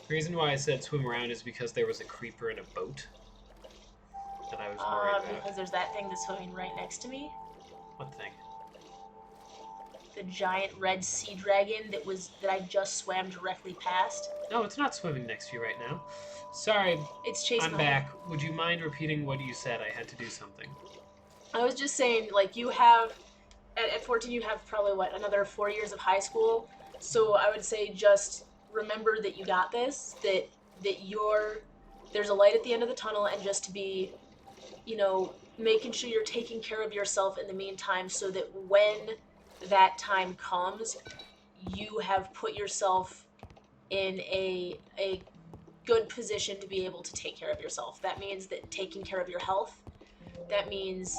The reason why I said swim around is because there was a creeper in a boat that I was worried about. Because there's that thing that's swimming right next to me. What thing? The giant red sea dragon that I just swam directly past. No, it's not swimming next to you right now. Sorry, it's chasing. I'm back. Would you mind repeating what you said? I had to do something. I was just saying, like, you have at 14, you have probably what, another 4 years of high school. So I would say just remember that you got this. That there's a light at the end of the tunnel, and just to be, you know, making sure you're taking care of yourself in the meantime, so that when that time comes, you have put yourself in a good position to be able to take care of yourself. That means that taking care of your health. That means,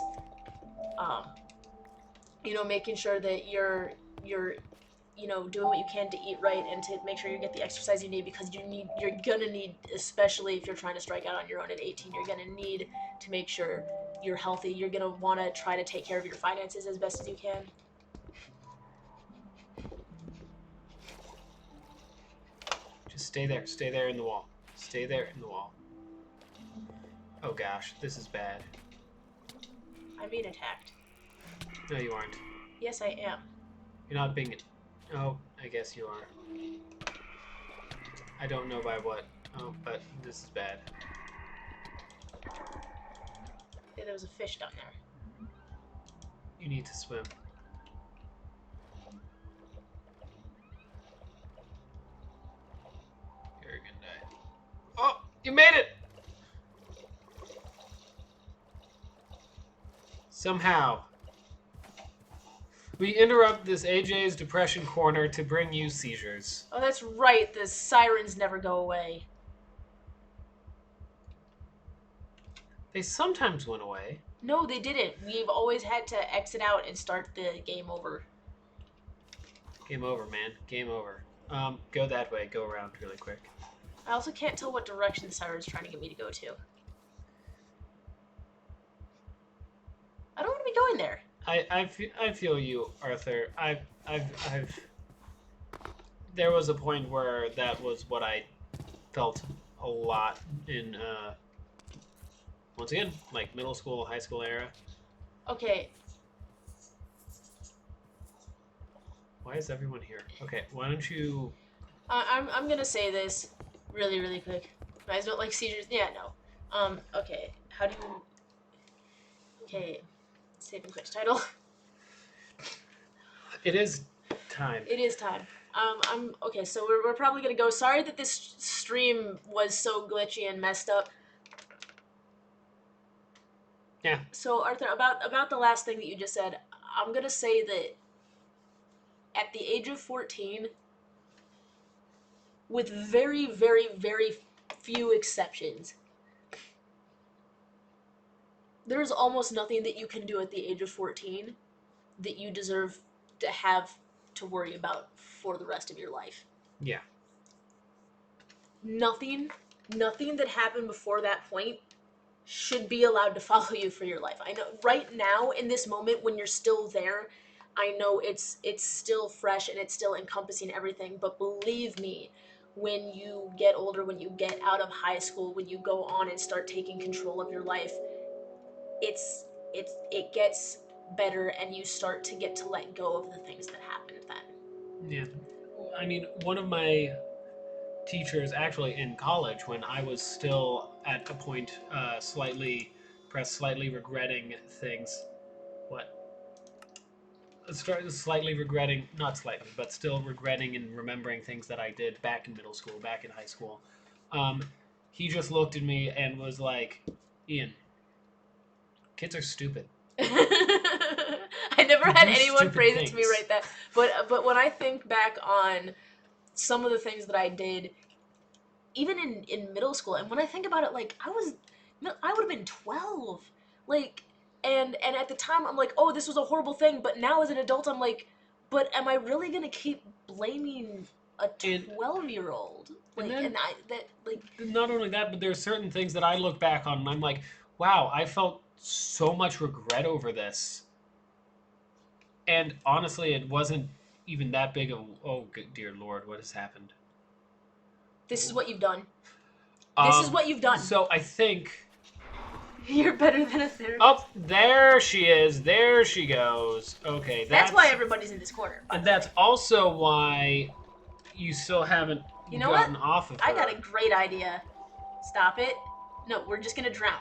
you know, making sure that you're you know, doing what you can to eat right and to make sure you get the exercise you need, because you're gonna need, especially if you're trying to strike out on your own at 18, you're gonna need to make sure you're healthy. You're gonna want to try to take care of your finances as best as you can. Just stay there in the wall. Stay there in the wall. Oh gosh, this is bad. I'm being attacked. No, you aren't. Yes, I am. You're not being... Oh, I guess you are. I don't know by what. Oh, but this is bad. Yeah, there was a fish down there. You need to swim. You're gonna die. Oh, you made it! Somehow. We interrupt this AJ's depression corner to bring you seizures. Oh, that's right. The sirens never go away. They sometimes went away. No, they didn't. We've always had to exit out and start the game over. Game over, man. Game over. Go that way. Go around really quick. I also can't tell what direction the siren's trying to get me to go to. I don't want to be going there. I feel you, Arthur. There was a point where that was what I felt a lot in, once again, like middle school, high school era. Okay. Why is everyone here? Okay, why don't you... I'm gonna say this really, really quick. You guys don't like seizures? Yeah, no. Okay. How do you... Okay. Save and quit title. It is time. It is time. Okay, so we're probably gonna go. Sorry that this stream was so glitchy and messed up. Yeah. So Arthur, about the last thing that you just said, I'm gonna say that at the age of 14, with very, very, very few exceptions, there's almost nothing that you can do at the age of 14 that you deserve to have to worry about for the rest of your life. Yeah. Nothing that happened before that point should be allowed to follow you for your life. I know right now in this moment when you're still there, I know it's still fresh and it's still encompassing everything, but believe me, when you get older, when you get out of high school, when you go on and start taking control of your life, it gets better and you start to get to let go of the things that happened then. Yeah. I mean, one of my teachers actually in college, when I was still at a point slightly regretting things. What? Slightly regretting, not slightly, but still regretting and remembering things that I did back in middle school, back in high school. Um, he just looked at me and was like, Ian, kids are stupid. I never had anyone phrase it to me right that. But when I think back on some of the things that I did, even in middle school, and when I think about it, like I would have been 12, like, and at the time I'm like, oh, this was a horrible thing. But now as an adult, I'm like, but am I really gonna keep blaming a 12-year-old? Like, and I that like not only that, but there's certain things that I look back on and I'm like, wow, I felt so much regret over this. And honestly, it wasn't even that big of, oh, dear Lord, what has happened? This is what you've done. This is what you've done. So I think... You're better than a therapist. Oh, there she is. There she goes. Okay, that's why everybody's in this corner. And that's also why you still haven't gotten off of her. I got a great idea. Stop it. No, we're just going to drown.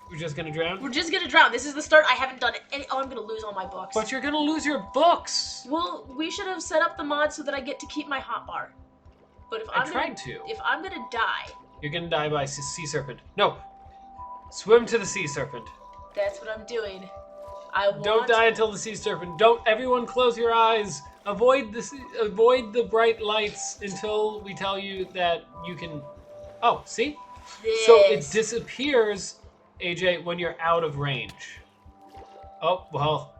We're just going to drown? We're just going to drown. This is the start. I haven't done it. I'm going to lose all my books. But you're going to lose your books. Well, we should have set up the mod so that I get to keep my hotbar. But if if I'm going to die... You're going to die by sea serpent. No. Swim to the sea serpent. That's what I'm doing. Don't die until the sea serpent. Don't everyone close your eyes. Avoid the bright lights until we tell you that you can... Oh, see? So it disappears, AJ, when you're out of range. Oh, well.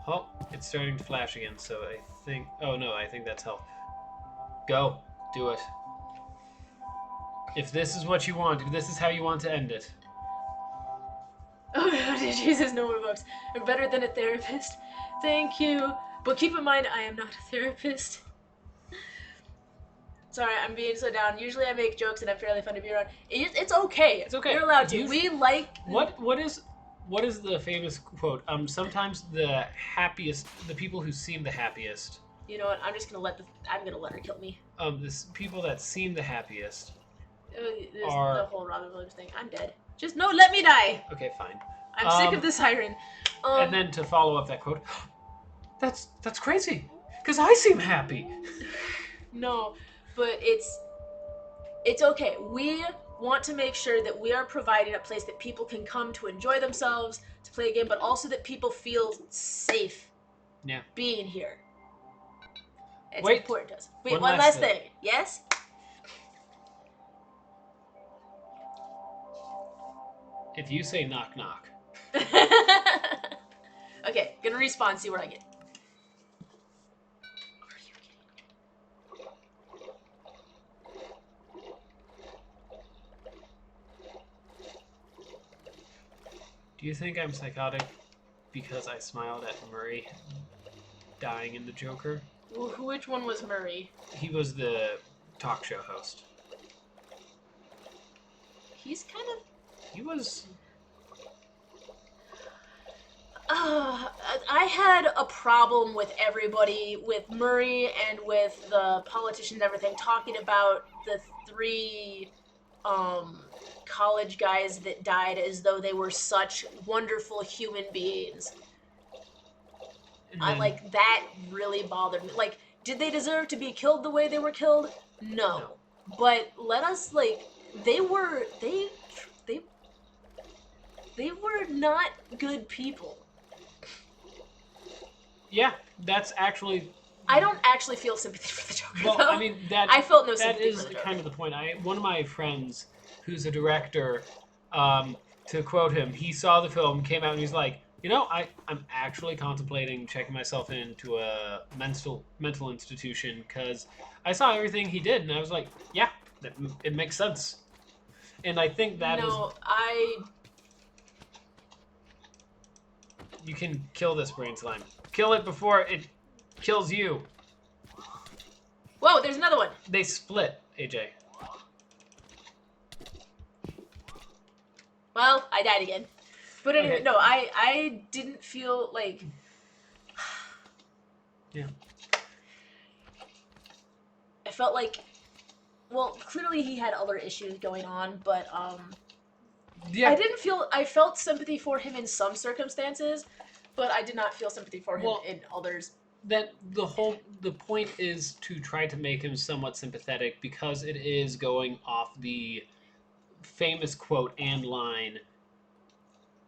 Oh, it's starting to flash again, so I think... Oh, no, I think that's health. Go. Do it. If this is what you want, if this is how you want to end it. Oh, no, Jesus, no more books. I'm better than a therapist. Thank you. But keep in mind, I am not a therapist. Sorry, I'm being so down. Usually I make jokes and I'm fairly fun to be around. It's okay. It's okay. You're allowed to. We like... What is the famous quote? Sometimes the people who seem the happiest... You know what? I'm gonna let her kill me. People that seem the happiest... There's the whole Robin Williams thing. I'm dead. Just let me die. Okay, fine. I'm sick of the siren. And then to follow up that quote, that's crazy, because I seem happy. No, but it's okay. We want to make sure that we are providing a place that people can come to enjoy themselves, to play a game, but also that people feel safe. Yeah. Being here. It's Wait, important to us. Wait, one last thing. Yes? If you say knock knock. Okay, gonna respawn, see what I get. Do you think I'm psychotic because I smiled at Murray dying in the Joker? Which one was Murray? He was the talk show host. He's kind of... He was... I had a problem with everybody, with Murray and with the politicians and everything, talking about the 3 college guys that died as though they were such wonderful human beings. That really bothered me. Like, did they deserve to be killed the way they were killed? No. But let us, they They were not good people. Yeah, that's actually. I don't actually feel sympathy for the Joker, Well, though. I mean I felt no that sympathy is for the Joker. kind of the point. One of my friends, who's a director, to quote him, he saw the film, came out, and he's like, I'm actually contemplating checking myself into a mental institution because I saw everything he did, and I was like, yeah, it makes sense. And I think that is. No, You can kill this brain slime. Kill it before it kills you. Whoa, there's another one. They split, AJ. Well, I died again. But anyway, Okay. no, I didn't feel like... Yeah. I felt like... Well, clearly he had other issues going on, but, Yeah. I felt sympathy for him in some circumstances, but I did not feel sympathy for him in others. That the point is to try to make him somewhat sympathetic because it is going off the famous quote and line,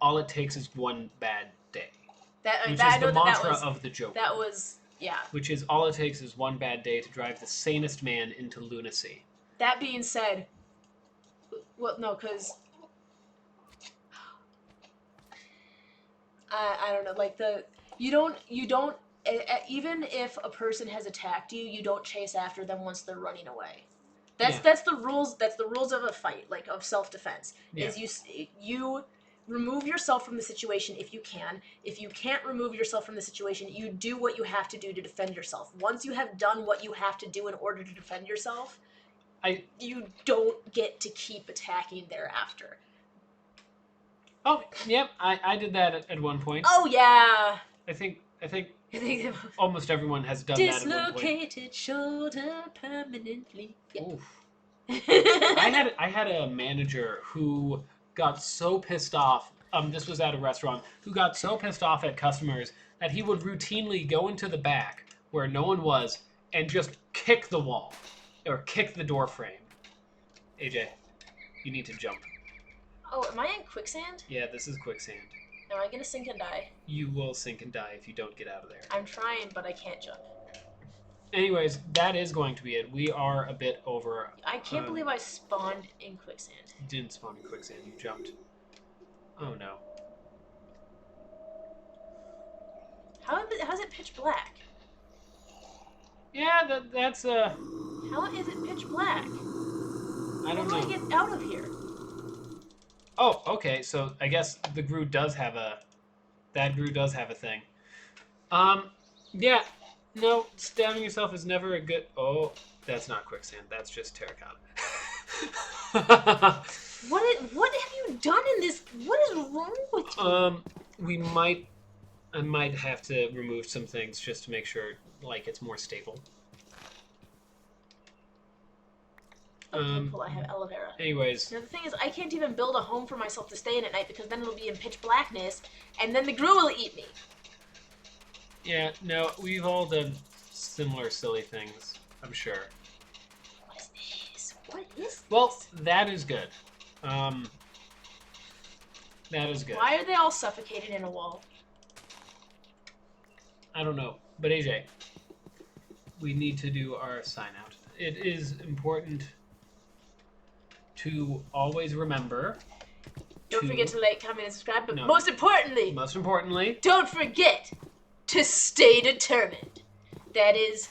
all it takes is one bad day. Which is the mantra of the Joker. That was, yeah. Which is all it takes is one bad day to drive the sanest man into lunacy. That being said, well, no, because I don't know, like you don't even if a person has attacked you, you don't chase after them once they're running away. That's the rules. That's the rules of a fight, like of self-defense. Yeah. Is you remove yourself from the situation if you can. If you can't remove yourself from the situation, you do what you have to do to defend yourself. Once you have done what you have to do in order to defend yourself, you don't get to keep attacking thereafter. Oh, yep, I did that at one point. Oh yeah. I think almost everyone has done that at one point. Dislocated shoulder permanently. Yep. Oof. I had a manager who got so pissed off. This was at a restaurant. Who got so pissed off at customers that he would routinely go into the back where no one was and just kick the wall or kick the door frame. AJ, you need to jump. Oh, am I in quicksand? Yeah, this is quicksand. Am I gonna sink and die? You will sink and die if you don't get out of there. I'm trying, but I can't jump. Anyways, that is going to be it. We are a bit over. I can't believe I spawned in quicksand. You didn't spawn in quicksand. You jumped. Oh no. How's it pitch black? Yeah, that's How is it pitch black? I don't know. How do I get out of here? Oh, okay. So I guess the Gru does have a. That Gru does have a thing. Yeah. No, stabbing yourself is never a good. Oh, that's not quicksand. That's just terracotta. What have you done in this? What is wrong with you? I might have to remove some things just to make sure, like, it's more stable. I have aloe vera. Anyways. Now the thing is, I can't even build a home for myself to stay in at night because then it'll be in pitch blackness, and then the Gru will eat me. Yeah, no, we've all done similar silly things, I'm sure. What is this? What is this? Well, that is good. That is good. Why are they all suffocated in a wall? I don't know. But AJ, we need to do our sign out. It is important to always remember. Don't forget to like, comment, and subscribe, but No. most importantly, don't forget to stay determined. That is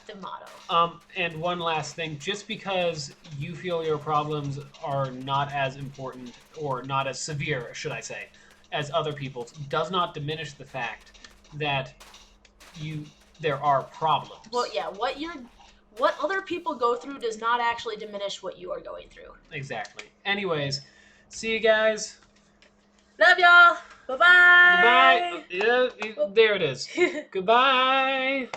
the motto. And one last thing, just because you feel your problems are not as important, or not as severe, should I say, as other people's, does not diminish the fact that there are problems. Well, yeah, what other people go through does not actually diminish what you are going through. Exactly. Anyways, see you guys. Love y'all. Bye-bye. Goodbye. Yeah, there it is. Goodbye.